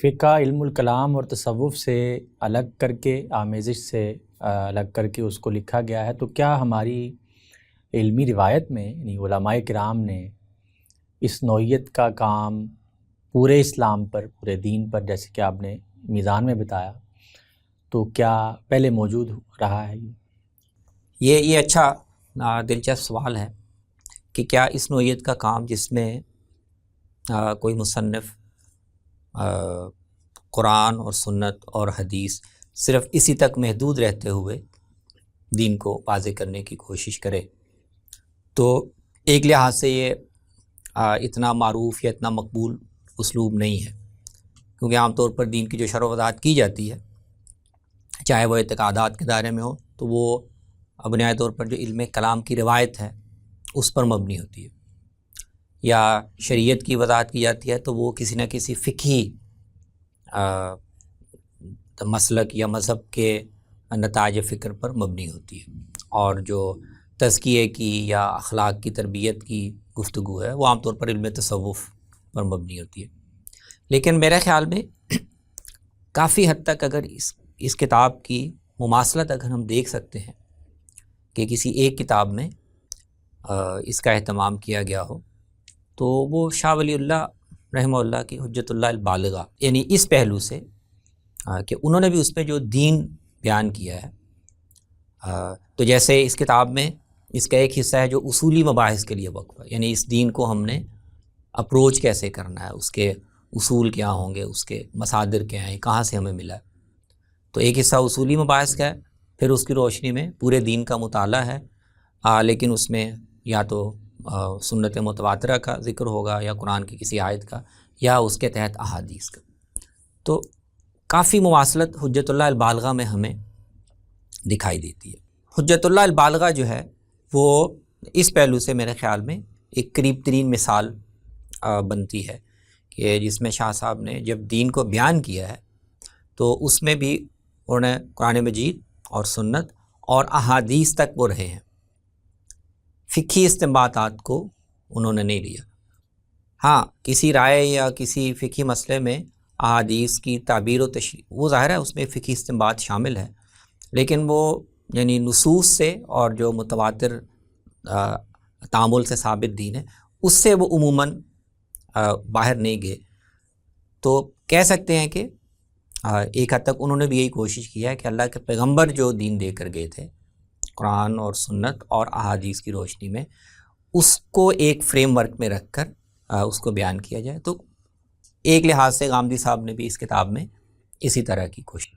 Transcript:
فقہ علم الکلام اور تصوف سے الگ کر کے، آمیزش سے الگ کر کے اس کو لکھا گیا ہے، تو کیا ہماری علمی روایت میں یعنی علماء کرام نے اس نوعیت کا کام پورے اسلام پر، پورے دین پر، جیسے کہ آپ نے میزان میں بتایا، تو کیا پہلے موجود رہا ہے؟ یہ اچھا دلچسپ سوال ہے کہ کیا اس نوعیت کا کام جس میں کوئی مصنف قرآن اور سنت اور حدیث صرف اسی تک محدود رہتے ہوئے دین کو واضح کرنے کی کوشش کرے، تو ایک لحاظ سے یہ اتنا معروف یا اتنا مقبول اسلوب نہیں ہے، کیونکہ عام طور پر دین کی جو شرح و وضاحت کی جاتی ہے، چاہے وہ اعتقادات کے دائرے میں ہو، تو وہ بنیادی طور پر جو علم کلام کی روایت ہے اس پر مبنی ہوتی ہے، یا شریعت کی وضاحت کی جاتی ہے تو وہ کسی نہ کسی فقہی مسلک یا مذہب کے نتائج فکر پر مبنی ہوتی ہے، اور جو تزکیے کی یا اخلاق کی تربیت کی گفتگو ہے وہ عام طور پر علم تصوف پر مبنی ہوتی ہے۔ لیکن میرے خیال میں کافی حد تک اگر اس کتاب کی مماثلت اگر ہم دیکھ سکتے ہیں کہ کسی ایک کتاب میں اس کا اہتمام کیا گیا ہو، تو وہ شاہ ولی اللہ رحمہ اللہ کی حجت اللہ البالغہ، یعنی اس پہلو سے کہ انہوں نے بھی اس میں جو دین بیان کیا ہے، تو جیسے اس کتاب میں اس کا ایک حصہ ہے جو اصولی مباحث کے لیے وقف ہے، یعنی اس دین کو ہم نے اپروچ کیسے کرنا ہے، اس کے اصول کیا ہوں گے، اس کے مصادر کیا ہیں، کہاں سے ہمیں ملا ہے، تو ایک حصہ اصولی مباحث کا ہے، پھر اس کی روشنی میں پورے دین کا مطالعہ ہے، لیکن اس میں یا تو سنت متواترہ کا ذکر ہوگا یا قرآن کی کسی آیت کا یا اس کے تحت احادیث کا، تو کافی مواصلت حجت اللہ البالغہ میں ہمیں دکھائی دیتی ہے۔ حجت اللہ البالغہ جو ہے وہ اس پہلو سے میرے خیال میں ایک قریب ترین مثال بنتی ہے کہ جس میں شاہ صاحب نے جب دین کو بیان کیا ہے تو اس میں بھی انہوں نے قرآن مجید اور سنت اور احادیث تک وہ رہے ہیں، فقہی استنباطات کو انہوں نے نہیں لیا۔ ہاں، کسی رائے یا کسی فقہی مسئلے میں احادیث کی تعبیر و تشریح، وہ ظاہر ہے اس میں فقہی استنباط شامل ہے، لیکن وہ یعنی نصوص سے اور جو متواتر تعامل سے ثابت دین ہے اس سے وہ عموماً باہر نہیں گئے۔ تو کہہ سکتے ہیں کہ ایک حد تک انہوں نے بھی یہی کوشش کی ہے کہ اللہ کے پیغمبر جو دین دے کر گئے تھے قرآن اور سنت اور احادیث کی روشنی میں، اس کو ایک فریم ورک میں رکھ کر اس کو بیان کیا جائے۔ تو ایک لحاظ سے غامدی صاحب نے بھی اس کتاب میں اسی طرح کی کوشش